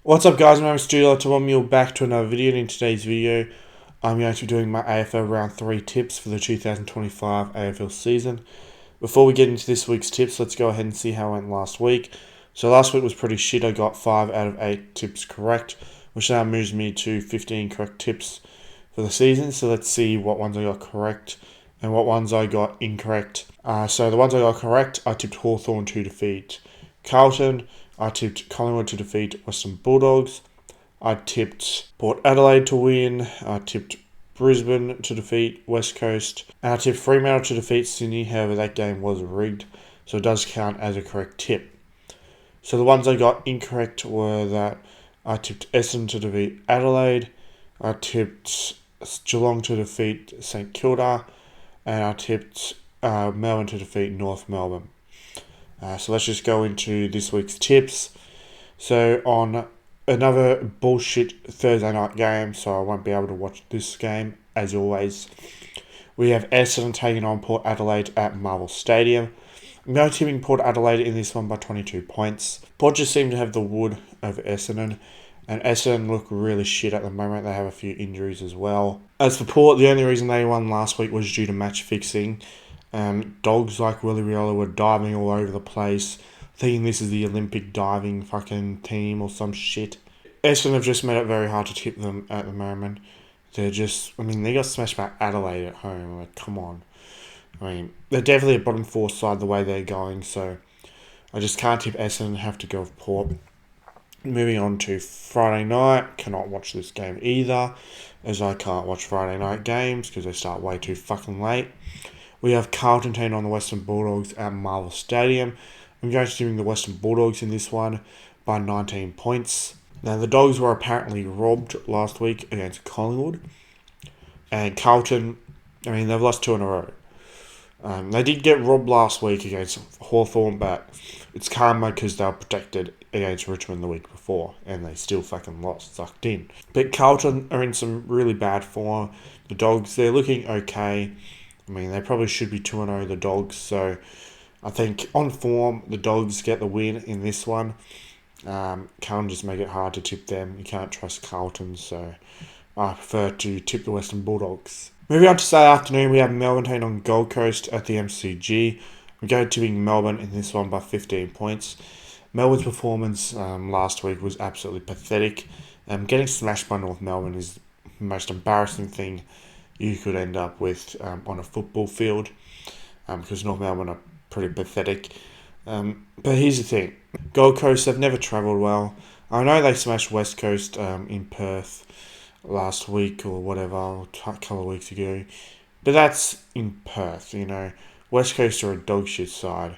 What's up guys, my name is Stoody. To welcome you back to another video. In today's video, I'm going to be doing my AFL Round 3 tips for the 2025 AFL season. Before we get into this week's tips, let's go ahead and see how it went last week. So last week was pretty shit. I got 5 out of 8 tips correct, which now moves me to 15 correct tips for the season. So let's see what ones I got correct and what ones I got incorrect. So the ones I got correct, I tipped Hawthorn to defeat Carlton. I tipped Collingwood to defeat Western Bulldogs. I tipped Port Adelaide to win. I tipped Brisbane to defeat West Coast. And I tipped Fremantle to defeat Sydney. However, that game was rigged, so it does count as a correct tip. So the ones I got incorrect were that I tipped Essendon to defeat Adelaide. I tipped Geelong to defeat St Kilda. And I tipped Melbourne to defeat North Melbourne. So let's just go into this week's tips. So on another bullshit Thursday night game, so I won't be able to watch this game, as always, we have Essendon taking on Port Adelaide at Marvel Stadium. I'm going tipping Port Adelaide in this one by 22 points. Port just seem to have the wood over Essendon, and Essendon look really shit at the moment. They have a few injuries as well. As for Port, the only reason they won last week was due to match fixing. Dogs like Willie Riolo were diving all over the place, thinking this is the Olympic diving fucking team or some shit. Essendon have just made it very hard to tip them at the moment. They got smashed by Adelaide at home. Like, come on. They're definitely a bottom 4 side the way they're going, so I just can't tip Essendon, have to go with Port. Moving on to Friday night, cannot watch this game either, as I can't watch Friday night games because they start way too fucking late. We have Carlton taking on the Western Bulldogs at Marvel Stadium. I'm going to doing the Western Bulldogs in this one by 19 points. Now, the Dogs were apparently robbed last week against Collingwood. And Carlton, they've lost 2 in a row. They did get robbed last week against Hawthorn, but it's karma because they were protected against Richmond the week before, and they still fucking lost, sucked in. But Carlton are in some really bad form. The Dogs, they're looking okay. They probably should be 2-0, the Dogs, so I think on form, the Dogs get the win in this one. Can't just make it hard to tip them. You can't trust Carlton, so I prefer to tip the Western Bulldogs. Moving on to Saturday afternoon, we have Melbourne taking on Gold Coast at the MCG. We go tipping Melbourne in this one by 15 points. Melbourne's performance last week was absolutely pathetic. Getting smashed by North Melbourne is the most embarrassing thing you could end up with on a football field, because North Melbourne are pretty pathetic. But here's the thing. Gold Coast have never travelled well. I know they smashed West Coast in Perth last week or whatever, a couple of weeks ago. But that's in Perth, West Coast are a dog shit side.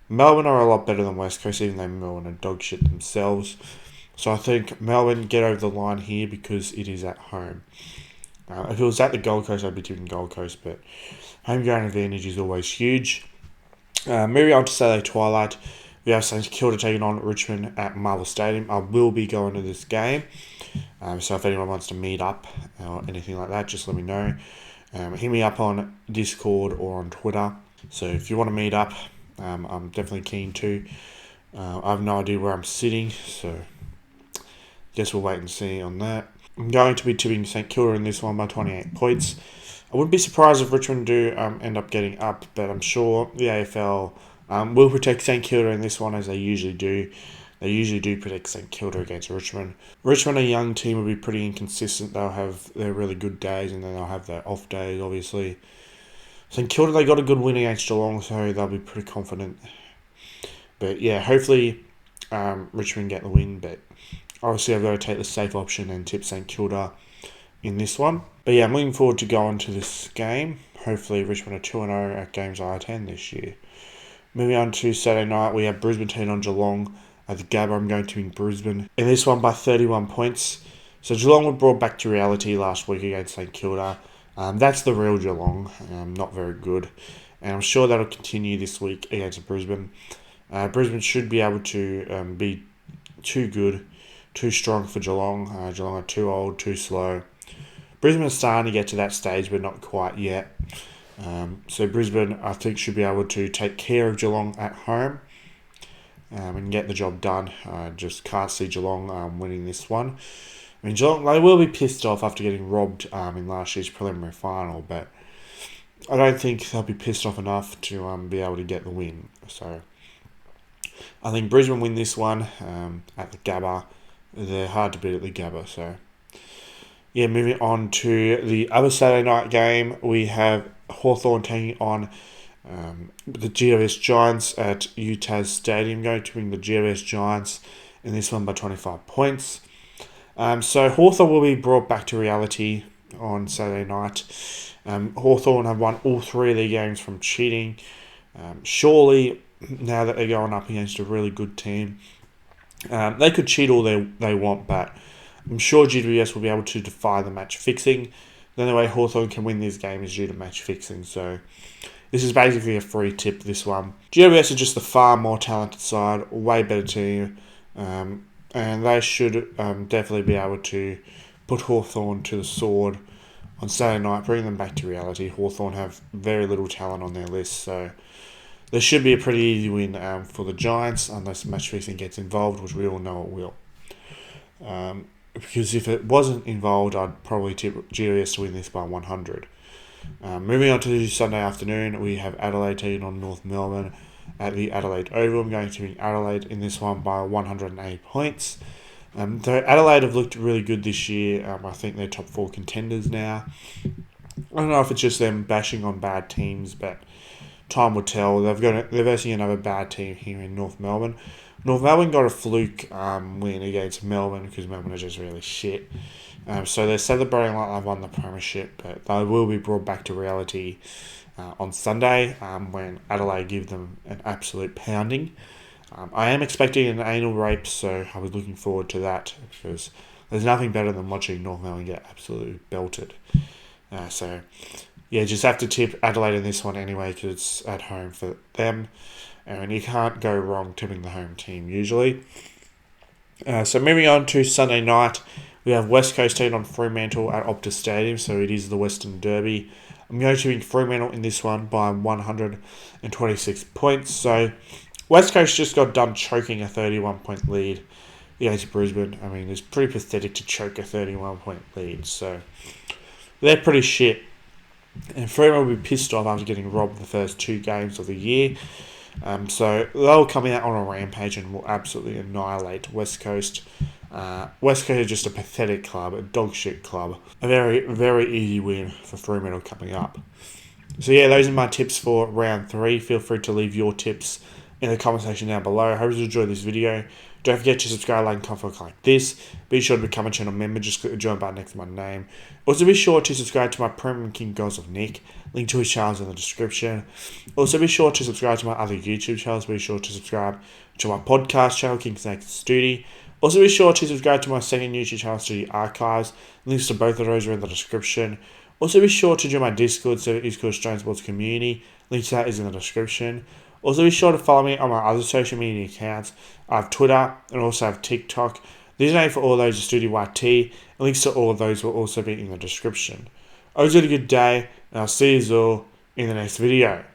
Melbourne are a lot better than West Coast, even though Melbourne are dog shit themselves. So I think Melbourne get over the line here because it is at home. If it was at the Gold Coast, I'd be tipping Gold Coast, but home ground advantage is always huge. Moving on to Saturday twilight, we have St Kilda taking on Richmond at Marvel Stadium. I will be going to this game, so if anyone wants to meet up or anything like that, just let me know. Hit me up on Discord or on Twitter. So if you want to meet up, I'm definitely keen to. I have no idea where I'm sitting, so guess we'll wait and see on that. I'm going to be tipping St Kilda in this one by 28 points. I wouldn't be surprised if Richmond do end up getting up, but I'm sure the AFL will protect St Kilda in this one, as they usually do. They usually do protect St Kilda against Richmond. Richmond, a young team, will be pretty inconsistent. They'll have their really good days, and then they'll have their off days, obviously. St Kilda, they got a good win against Geelong, so they'll be pretty confident. But yeah, hopefully Richmond get the win, but obviously I've got to take the safe option and tip St Kilda in this one. But yeah, I'm looking forward to going to this game. Hopefully Richmond are 2-0 at games I attend this year. Moving on to Saturday night, we have Brisbane taking on Geelong at the Gabba. I'm going to in Brisbane in this one by 31 points. So Geelong were brought back to reality last week against St Kilda. That's the real Geelong. Not very good. And I'm sure that'll continue this week against Brisbane. Brisbane should be able to be too good, too strong for Geelong. Geelong are too old, too slow. Brisbane is starting to get to that stage, but not quite yet. So Brisbane, I think, should be able to take care of Geelong at home. and get the job done. Just can't see Geelong winning this one. I mean, Geelong, they will be pissed off after getting robbed in last year's preliminary final, but I don't think they'll be pissed off enough to be able to get the win. So I think Brisbane win this one at the Gabba. They're hard to beat at the Gabba. So yeah, moving on to the other Saturday night game, we have Hawthorn taking on the GWS Giants at Utah's Stadium, going to win the GWS Giants in this one by 25 points. So Hawthorn will be brought back to reality on Saturday night. Hawthorn have won all 3 of their games from cheating. Surely, now that they're going up against a really good team, they could cheat all they want, but I'm sure GWS will be able to defy the match fixing. The only way Hawthorn can win this game is due to match fixing. So this is basically a free tip, this one. GWS are just the far more talented side, way better team, and they should definitely be able to put Hawthorn to the sword on Saturday night, bring them back to reality. Hawthorn have very little talent on their list, so there should be a pretty easy win for the Giants, unless match fixing gets involved, which we all know it will. Because if it wasn't involved, I'd probably tip GWS to win this by 100. Moving on to Sunday afternoon, we have Adelaide taking on North Melbourne at the Adelaide Oval. I'm going to win Adelaide in this one by 108 points. Though Adelaide have looked really good this year, I think they're top 4 contenders now. I don't know if it's just them bashing on bad teams, but time will tell. They're versing another bad team here in North Melbourne. North Melbourne got a fluke win against Melbourne because Melbourne are just really shit. So they're celebrating like they've won the premiership, but they will be brought back to reality on Sunday when Adelaide give them an absolute pounding. I am expecting an anal rape, so I'll be looking forward to that because there's nothing better than watching North Melbourne get absolutely belted. So yeah, just have to tip Adelaide in this one anyway because it's at home for them. And you can't go wrong tipping the home team usually. So moving on to Sunday night, we have West Coast taking on Fremantle at Optus Stadium, so it is the Western Derby. I'm going to win Fremantle in this one by 126 points. So West Coast just got done choking a 31-point lead against Brisbane. I mean, it's pretty pathetic to choke a 31-point lead, so they're pretty shit. And Fremantle will be pissed off after getting robbed the first 2 games of the year. So they'll come out on a rampage and will absolutely annihilate West Coast. West Coast is just a pathetic club, a dog shit club. A very, very easy win for Fremantle coming up. So yeah, those are my tips for round 3. Feel free to leave your tips in the comment section down below. I hope you enjoyed this video. Don't forget to subscribe, like, and comment like this. Be sure to become a channel member. Just click the join button next to my name. Also, be sure to subscribe to my Premium King Goals of Nick. Link to his channels in the description. Also, be sure to subscribe to my other YouTube channels. Be sure to subscribe to my podcast channel, King Snake Stoody. Also, be sure to subscribe to my second YouTube channel, Stoody Archives. Links to both of those are in the description. Also, be sure to join my Discord server, East Coast Australian Sports Community. Link to that is in the description. Also, be sure to follow me on my other social media accounts. I have Twitter and also have TikTok. The username for all those is StoodyYT. Links to all of those will also be in the description. I hope you had a good day, and I'll see you all in the next video.